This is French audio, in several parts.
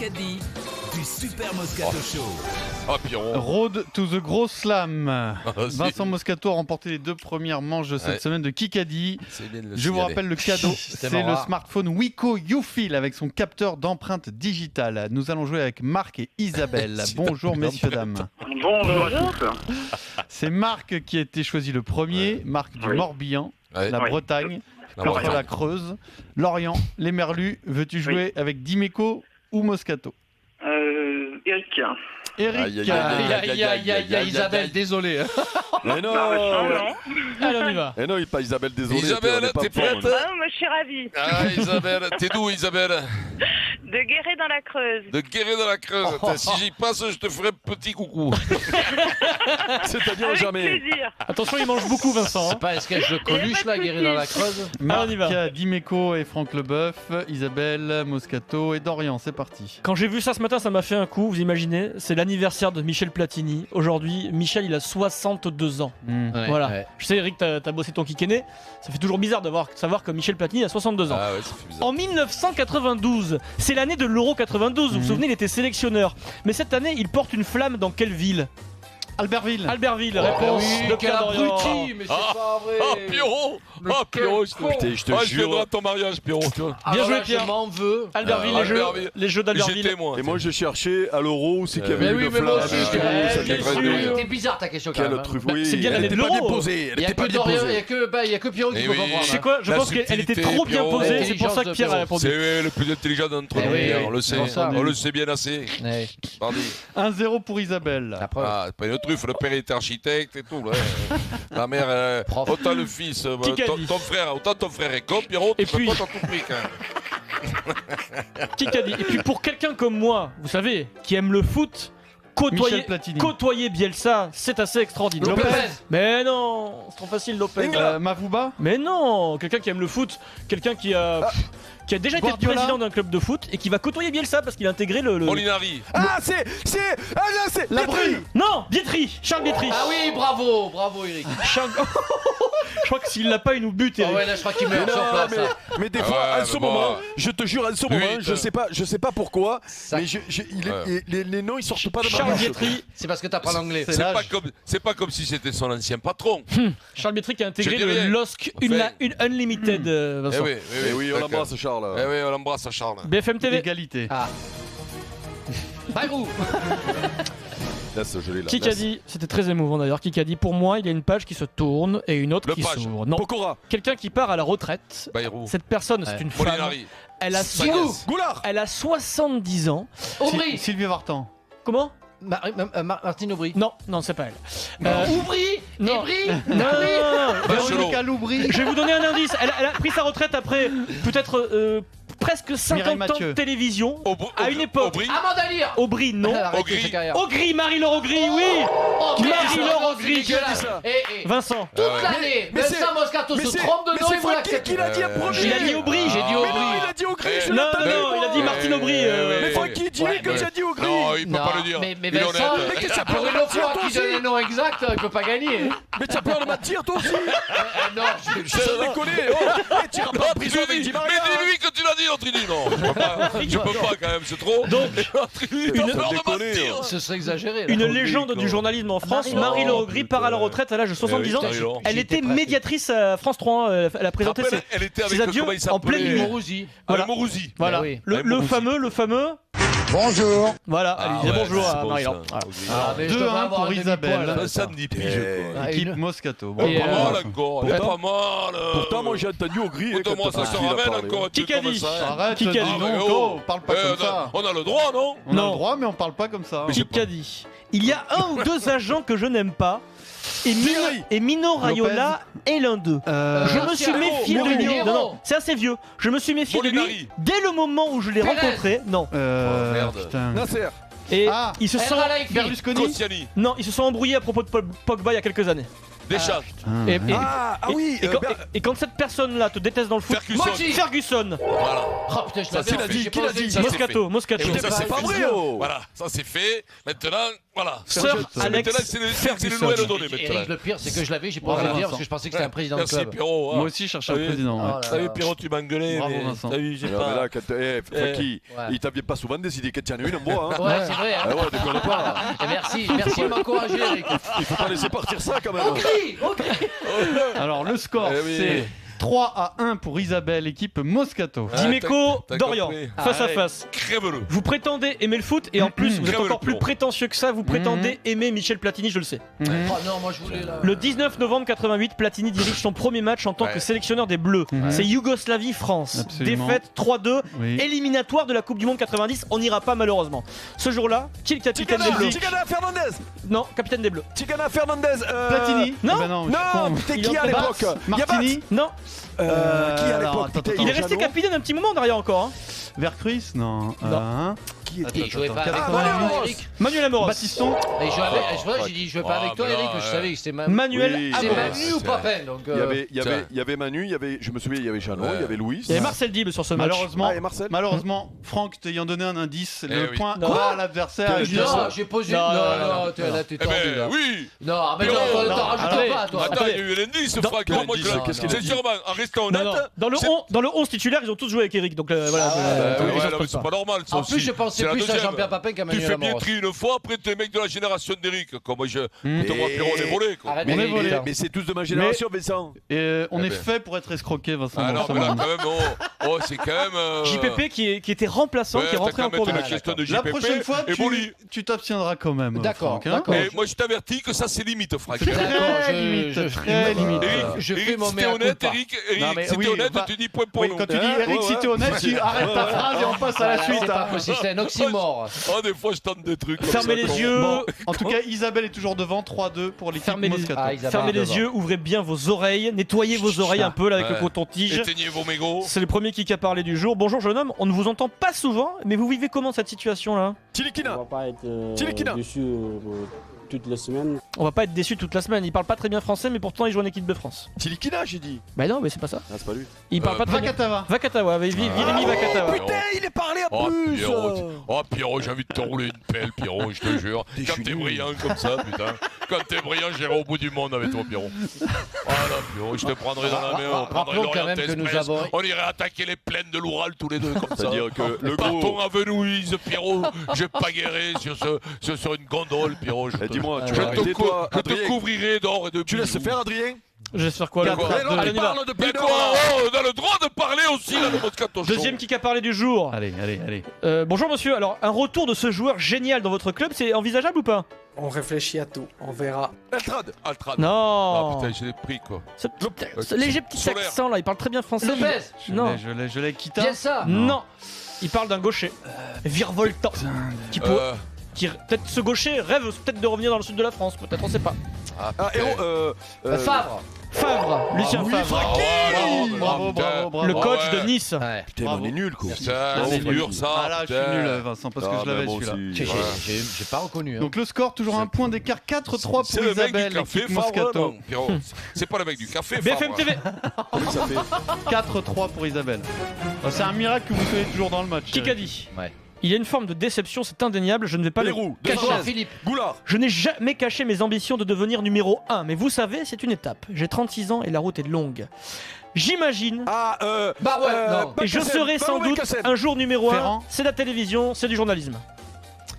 Kikadi du Super Moscato Show. Ah, Pierrot. Road to the Gros Slam. Vincent Moscato a remporté les 2 premières manches de cette semaine de Kikadi. Je vous rappelle le cadeau, c'est le smartphone Wiko YouFeel avec son capteur d'empreinte digitale. Nous allons jouer avec Marc et Isabelle. Bonjour messieurs, dames. Bonjour à tous. C'est Marc qui a été choisi le premier, Marc du Morbihan, la Bretagne, contre la Creuse, Lorient, les Merlus. Veux-tu jouer avec Dimeco ou Moscato? Eric. Eric. Isabelle, désolé. Mais non. Allez, on y va. Eh non, pas Isabelle, désolé. Isabelle, t'es prête? Moi, je suis ravie. Ah, Isabelle, t'es d'où, Isabelle? De Guéret dans la Creuse. De Guéret dans la Creuse. Si j'y passe, je te ferai un petit coucou. C'est-à-dire Avec jamais. plaisir. Attention, il mange beaucoup, Vincent. C'est pas un sketch de Coluche là, guéri dans la Creuse? Marc, on y va. Dimeco et Franck Leboeuf, Isabelle, Moscato et Dorian. C'est parti. Quand j'ai vu ça ce matin, ça m'a fait un coup. Vous imaginez, c'est l'anniversaire de Michel Platini. Aujourd'hui, Michel, il a 62 ans. Ouais, Voilà. ouais. Je sais, Eric, t'as bossé ton kikéné. Ça fait toujours bizarre de savoir que Michel Platini a 62 ans. Ah ouais, ça fait bizarre. En 1992, c'est l'année de l'Euro 92. Vous vous souvenez, il était sélectionneur. Mais cette année, il porte une flamme dans quelle ville? Albertville. Albertville, réponse. Oui, de quel Pierre Dorian. abruti, mais c'est pas vrai. Ah, Pierrot. Mais Ah, quel Pierrot, con. Je te je viendrai jure. à ton mariage, Pierrot. Tu vois. Bien joué, là, Pierre. Je m'en veux. Albertville, Albertville. les jeux d'Albertville. J'étais, moi. Et moi, je cherchais à l'euro où c'est qu'il y avait Mais eu oui, le mais moi flash. aussi, bien bien sûr. sûr. C'était bizarre ta question quand Quel même. truc, Bah, oui. c'est bien Elle l'année était de pas l'euro. déposée. Il y a que Dorian, il y a que Pierrot qui Eh peut oui. comprendre. Tu sais quoi? Je La pense qu'elle était subtilité, trop bien Pierrot. posée. C'est pour ça que Pierre a répondu. C'est le plus intelligent d'entre Eh nous, oui, Pierre, oui. on le sait. C'est pour ça. On le sait bien assez. Ouais, Pardi. 1-0 pour Isabelle. la preuve. Ah, c'est pas une truffe, le père était architecte et tout. Ouais. La mère, Prof. autant le fils, Kikadi. ton frère est con, Pierrot, tu Et peux puis- pas t'en tout prix, quand même. Qui a dit? Et puis pour quelqu'un comme moi, vous savez, qui aime le foot, Michel Platini. côtoyer Bielsa, c'est assez extraordinaire. Lopez. Mais non, c'est trop facile, Lopez. Mavouba. Mais non, quelqu'un qui aime le foot, quelqu'un qui a déjà été Guardiola. président d'un club de foot et qui va côtoyer Bielsa parce qu'il a intégré le... Molinari. Ah, c'est Labrie. Non, Bietri, Charles Bietri. Ah oui, bravo, Eric. Charles- Je crois que s'il l'a pas, il nous bute, Ah Eric. ouais, là je crois qu'il meurt sur Non, place. là. mais des Ah fois, ouais, à ce mais bon. moment, je te jure, à ce moment, Lui, je sais pas pourquoi, Ça- mais les noms ils sortent pas de ma Charles bouche. Bietri, C'est parce que t'apprends l'anglais. C'est C'est l'âge. pas comme si c'était son ancien patron. Charles Bietri qui a intégré Je dis le rien. LOSC, Enfin. une Unlimited, Eh Vincent. oui, Eh oui, on d'accord. l'embrasse, Charles. Eh oui, on l'embrasse, Charles. BFM TV. Égalité. Ah. Bagrou. Laisse, je l'ai là. Qui a dit, c'était très émouvant d'ailleurs, qui a dit pour moi il y a une page qui se tourne et une autre Le qui page. s'ouvre. Non, Pokora. quelqu'un qui part à la retraite. Bayrou. Cette personne, c'est Ouais. une femme. Molinari. Elle a, Sagas. Goulard. elle a 70 ans. Aubry. Sylvie Vartan. Comment? Martine Aubry. Non, c'est pas elle. Oubry. non. Ébry. Non. Bachelot. Loubry. Je vais vous donner un indice. Elle a pris sa retraite après peut-être presque 50 ans de Mathieu. télévision. À une époque. Aubry. Amanda Lear. Aubry, non. Elle a arrêté Aubry. sa carrière. Augry, Marie-Laure Augry, oui. Oh, merde, Marie-Laure ça, Augry. c'est dégueulasse. Vincent. Toute ouais. l'année, Mais même c'est- ça, Moscato mais se c'est- trompe de mais nom, c'est il vous Francky l'accepte. qui l'a dit en premier. Il a dit Aubry. J'ai dit Mais Aubry. non, il a dit Aubry, je Non, l'entendais. il a dit Martine Aubry. Mais Francky, dis-lui Ouais, que mais- j'ai dit Aubry. Non, il peut Non, pas le dire. mais Il est Vincent, honnête. Mais qu'est-ce que ça pour peut une mentir, fois toi qui aussi donne le nom exact, il peut pas gagner. Mais tu as peur de mentir, toi aussi. Non, Je te déconner. Oh, tu iras pas en prison avec Di Mais Maria. dis-lui que tu l'as dit, l'autre il dit non. Je peux pas quand même, c'est trop. Donc, Il a peur de déconner, mentir. ce serait exagéré. là. une légende du journalisme en France, Marie-Laure. Marie-Laure Augry part à la retraite à l'âge de 70 ans. Marie-Laure. Elle J'y était étais presque. médiatrice à France 3. Elle a présenté Rappelle, ses, elle était ses avec adieux comment il en pleine s'appelait nuit. Mourouzi. Voilà. Mourouzi. Voilà. Ah oui. Le Mourouzi. fameux. Bonjour. Voilà, elle disait ouais, bonjour c'est à bon, Marie-Laure. ça. Voilà. Ah, mais je devrais 2-1 avoir pour un Isabelle. demi-poil, Un samedi pige, quoi. Ah, Équipe une- Moscato. Et, Pas mal encore, elle est pas mal. Pourtant, moi j'ai entendu Aubry. Écoute-moi, ça se ramène encore un Qui truc a comme dit ça. Arrête, Qui a dis dit donc, oh. oh, parle pas comme ça. On a le droit, non? On a Non. le droit, mais on parle pas comme ça. Qui a dit il y a un ou deux agents que je n'aime pas. Thierry. Et Mino Raiola est l'un d'eux. Je me suis Garcia, méfié de Mourinho. lui. Non, c'est assez vieux. Je me suis méfié de lui Molinari. dès le moment où je l'ai Pérez. rencontré. Non. Oh, merde. Putain. Nasser. Et Ah. ils se El sont Khelaifi. Berlusconi. Koscielny, Non, ils se sont embrouillés à propos de Pogba il y a quelques années. Deschamps, Et, Ah oui. et quand cette personne-là te déteste dans le foot, Ferguson. Mochi. Ferguson, Voilà. Oh putain, je Ça, l'avais c'est entendu, dit. j'ai Qui pas l'a osé dit le Ça, dire. c'est Moscato. Et Putain, ça, c'est c'est pas fait. vrai, oh. Voilà, ça c'est fait. Maintenant, Voilà. Sir Alex Maintenant, c'est le Ferguson. Noël donné maintenant. Eric, le pire, c'est que je l'avais, j'ai pas osé le dire parce que je pensais que c'était un président de Merci club. Pierrot. Moi aussi, je cherchais un Oui. président. ouais. Oh T'as vu Pierrot, tu m'as engueulé. Bravo, mais Vincent. T'as vu, j'ai Non, mais pas. là, Francky, Ouais. il t'avait pas souvent décidé que tu en as une en bois. Hein. Ouais, c'est vrai. Ah ouais, déconne pas. Et merci de m'encourager, Eric. Il faut pas laisser partir ça quand même. Ok. Alors, le score, Eh oui. c'est 3-1 pour Isabelle, équipe Moscato. Dimeco, t'as Dorian, compris. face à Allez. face. Crève-le. Vous prétendez aimer le foot et en plus vous êtes Crève encore le plus plomb. prétentieux que ça, vous prétendez aimer Michel Platini, je le sais. Mhm. Oh non, moi je voulais là. Le 19 novembre 88, Platini dirige son premier match en tant Ouais. que sélectionneur des Bleus. Mhm. C'est Yougoslavie-France. Absolument. Défaite 3-2, Oui. éliminatoire de la Coupe du Monde 90. On n'ira pas malheureusement. Ce jour-là, qui est le capitaine des Bleus? Tigana Fernandez. Non, capitaine des Bleus. Tigana Fernandez. Platini Non. Eh ben non, je suis Non, con. c'était Il qui en à fait l'époque Martini Non, Qui à alors, l'époque attends, putain, attends. il est resté Jeannot. capitaine un petit moment derrière encore. Hein. Vercruis Non. Qui était Il jouait pas avec Attends, toi, attends. Eric. Manuel Amoros. Batiston Et je jouais avec. Je vois, j'ai dit, je jouais pas avec toi, Ah, Eric, mais je là, savais que c'était Manuel Oui. C'est Amoros. Manu ou Papin, donc. Il y avait Manu, il y avait, je me souviens, il y avait Jeannot, Ouais. il y avait Louis. Il y avait Marcel Dib sur ce match. Malheureusement, Ah, et Marcel. Franck t'ayant donné un indice, le oui. point Non. va à l'adversaire. Quel Et Non, j'ai posé. Non, Non, non, non, t'es là, t'es Eh tordu ben là. oui. Non, mais Pierrot, non, non, t'en rajoutes attendez. pas, toi. Attends, il y a eu l'indice, Dans- Franck. Quel Moi, indice, qu'est-ce qu'il a dit sincèrement, en restant Non, honnête. non. Dans le 11 titulaire, ils ont tous joué avec Eric. Donc voilà. Ouais, ils en non, mais pose c'est pas. pas normal. ça En aussi. plus, je pensais C'est la plus à deuxième. Jean-Pierre Papin qu'à Tu Manuel fais bien Amoros. tri une fois, après t'es mec de la génération d'Eric. Comme moi, te vois Pierrot, on est volé. Quoi. Arrête On de est rigoler, volé. putain. Mais c'est tous de ma génération, Vincent. on Eh est ben. fait pour être escroqué, Vincent. Ah dans non, ce mais là, moment. quand même, oh, c'est quand même. JPP qui était remplaçant, qui est rentré en cours de la match. question de La JPP prochaine fois, et Boli. tu t'abstiendras quand même. D'accord, Franck, hein. d'accord. Mais moi, je t'avertis que ça, c'est limite, Franck. D'accord, Très limite, très limite. Eric, Je fais Eric, mon si t'es mea honnête, culpa. Eric, Non, mais si oui, t'es honnête, bah, tu dis point pour Oui, nous. quand tu dis Hein, Eric, ouais, si ouais. t'es honnête, tu arrêtes ta phrase et on passe à la Voilà, suite. c'est pas hein. possible, c'est un oxymore. Oh, des fois, je tente des trucs. comme Fermez ça, les quoi. yeux. Bon, en tout cas, Isabelle est toujours devant, 3-2 pour l'équipe Fermez les- Moscato. Ah, Isabelle Fermez les devant. yeux, ouvrez bien vos oreilles, nettoyez vos oreilles un peu là avec Ouais. le coton-tige. Éteignez vos mégots. C'est le premier qui a parlé du jour. Bonjour jeune homme, on ne vous entend pas souvent, mais vous vivez comment cette situation là? Tilikina. On va pas être Tilikina. dessus toutes les semaines. On va pas être déçu toute la semaine. Il parle pas très bien français, mais pourtant il joue en équipe de France. Tilikina, j'ai dit. Bah non, mais c'est pas ça. Ah, c'est pas lui. Il parle pas très bien. Vakatawa. Vakatawa, Virimi Vakatawa. Putain, il est parlé en Oh, plus. Pierrot, j'ai envie de te rouler une pelle, Pierrot, je te jure. Je Quand suis t'es nul. brillant comme ça, putain. Quand t'es brillant, j'irai au bout du monde avec toi, Pierrot. Voilà, Pierrot, je te prendrai dans la main, on prendrait Rappelons quand l'Orient même que nous Express, avons. on irait attaquer les plaines de l'Oural tous les deux comme ça. C'est-à-dire que le Partons gros. à Venise, Pierrot. Je paguerai sur une gondole, Pierrot. Je te, Dis-moi, tu je vas te arrêter, cou- toi, je te Adrien. couvrirai d'or et de Tu laisses bijoux. faire, Adrien. J'espère quoi le D'accord. quatre, Mais non, allez, on y va. parle depuis Mais une quoi heure. Oh, on a le droit de parler aussi là dans Moscato Show. Deuxième qui a parlé du jour. Allez, allez, allez. Bonjour monsieur, alors un retour de ce joueur génial dans votre club, c'est envisageable ou pas? On réfléchit à tout, on verra. Altrad. Ah Non. putain, j'ai pris quoi. Ce léger petit Solaire. accent là, il parle très bien français. Lopez. Non. Je l'ai quitté. Bien ça. Non. Il parle d'un gaucher. Virevoltant. Qui pourrait. Qui peut-être ce gaucher rêve peut-être de revenir dans le sud de la France, peut-être on sait pas. Ah, héros. Favre. Favre, Lucien oui, Favre. Francky. Bravo, bravo, bravo. Le coach Ah ouais. de Nice. Ouais. Putain, Bravo. on est nul, quoi. Ça, Non, c'est mais dur ça. Ah là, je suis putain. nul, Vincent, parce que je l'avais celui-là. J'ai pas reconnu. hein. Donc le score, toujours un point d'écart, 4-3 C'est pour le mec Isabelle, du café, l'équipe Favre, Moscato. non, Pierrot. C'est pas le mec du café, BFM Favre. TV. Comment ça fait 4-3 pour Isabelle. C'est un miracle que vous soyez toujours dans le match. Qui qu'a dit? Ouais. Il y a une forme de déception, c'est indéniable, je ne vais pas le Pérou, cacher. Grégoire Philippe. Goulard. Je n'ai jamais caché mes ambitions de devenir numéro 1, mais vous savez, c'est une étape. J'ai 36 ans et la route est longue. J'imagine, Ah, Bah ouais, non. et je Bacassem, serai sans Pablo doute Bacassem. un jour numéro 1, Ferrand. c'est la télévision, c'est du journalisme.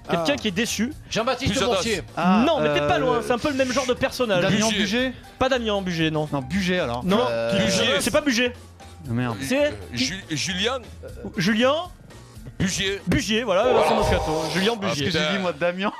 Quelqu'un qui est déçu. Jean-Baptiste Pujadas. Mortier. Non, mais t'es pas loin, c'est un peu le même genre de personnage. Damien Bugier. Buget Pas Damien Buget, non. Non, Buget alors. Non, Bugier. c'est pas Buget. Ah, merde. C'est Julien Julien Bugier. Bugier, voilà, Vincent Moscato. Julien Bugier. Qu'est-ce que j'ai dit moi, Damien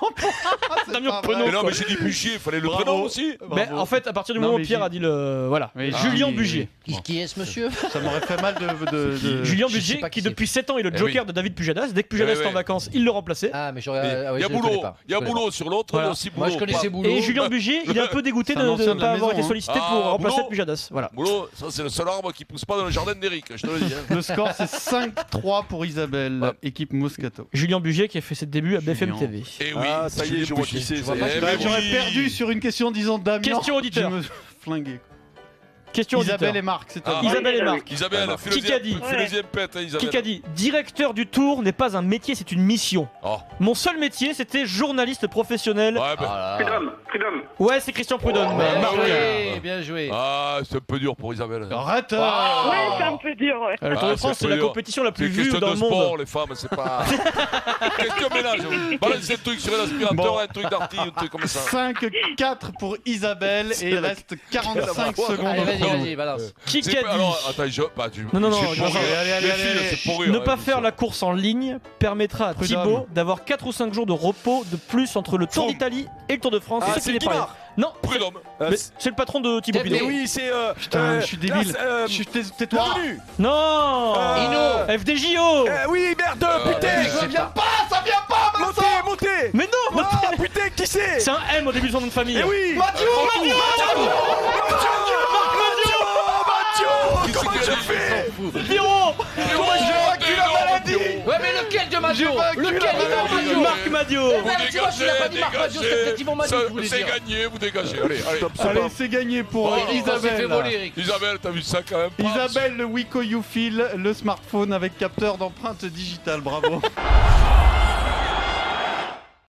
C'est Damien pas Penaud. vrai. Mais non, mais j'ai dit Bugier, il fallait le Bravo. prénom aussi. Mais Bravo. en fait, à partir du Non, moment où mais Pierre j'ai- a dit le. Voilà. Oui, Julien oui, Bugier. Qui est ce monsieur? Ça m'aurait fait mal de... Julien je sais Bugier, pas qui qui c'est. depuis 7 ans est le Eh joker de David Pujadas. Dès que Pujadas Eh est en ouais. vacances, il le remplaçait. Ah, mais j'aurais. Mais ah ouais, il y a je le connais boulot, pas. il y a Je connais boulot sur l'autre, Voilà. il y a aussi Moi, boulot. je connaissais pas. Boulot. Et Julien Bugier, il est un peu dégoûté C'est un de ancien ne de la pas avoir maison, été hein. sollicité Ah, pour remplacer Boulot. Pujadas. Voilà. Boulot, ça c'est le seul arbre qui pousse pas dans le jardin d'Eric, je te le dis. hein. Le score, c'est 5-3 pour Isabelle, Ouais. équipe Moscato. Julien Bugier qui a fait ses débuts à BFM Julien. TV. Et oui, Ah, ça y est, Julien je vois Bugier. qui c'est. vois ça y pas est. qui Bah, Eh J'aurais oui. perdu sur une question disant Damien. Question auditeur. Je me flingué. Question auditeur. Isabelle et Marc, c'est à Ah. vous. Isabelle et Marc. Isabelle, Qui qu'a dit fais les impètes, hein, Isabelle. Qui a dit directeur du tour n'est pas un métier, c'est une mission. Oh. Mon seul métier, c'était journaliste professionnel. Ouais, bah. Prud'homme. Ouais, c'est Christian Prudhomme. Bien Marc. joué, bien joué. Ah, c'est un peu dur pour Isabelle. Arrête Ouais, c'est un peu dur, ouais. Le Tour de Ah, France, c'est c'est la dur. compétition la plus C'est vue question dans de le monde. sport, les femmes, c'est pas. Question ménage. Balance un truc sur l'aspirateur, Bon. un truc d'artille, un truc comme ça. 5-4 pour Isabelle et il reste 45 secondes. Allez, au vas-y, chrono. vas-y, balance. Qui C'est qu'a pas- dit Alors, attends, pas du. Non, non, non, c'est pour non, rire. allez, Les allez, filles, allez. c'est pour rire. Ne hein, pas dis faire ça. la course en ligne permettra à Prud'homme. Thibaut d'avoir 4 ou 5 jours de repos de plus entre le Tour Froome. d'Italie et le Tour de France. Ah, C'est c'est ce qu'il est parlé. Guimard. Non, Prud'homme. mais c'est le patron de Thibaut Mais Pinot. Mais oui, c'est. Putain, je suis débile. Tais-toi. Bienvenue. Non FDJO Oui, merde, putain. Ça vient pas, Montez. Mais non Ah, putain, qui c'est? C'est un M au début de son nom de famille. Eh oui. Mathieu. Comment je fais? Pierrot Ouais, mais lequel de Madio? vaincu Lequel la Yvan maladie. Madio? Marc Madio. Eh ben, tu vois, s'il a pas dit Marc Madio, c'est peut-être Yvan Madio que vous voulez C'est dire. gagné, vous dégagez. Allez, allez. Allez, c'est gagné pour Oh, On s'est fait Isabelle. voler, Eric. Isabelle, t'as vu ça quand même? Isabelle, le Wiko YouFeel, le smartphone avec capteur d'empreinte digitale. Bravo.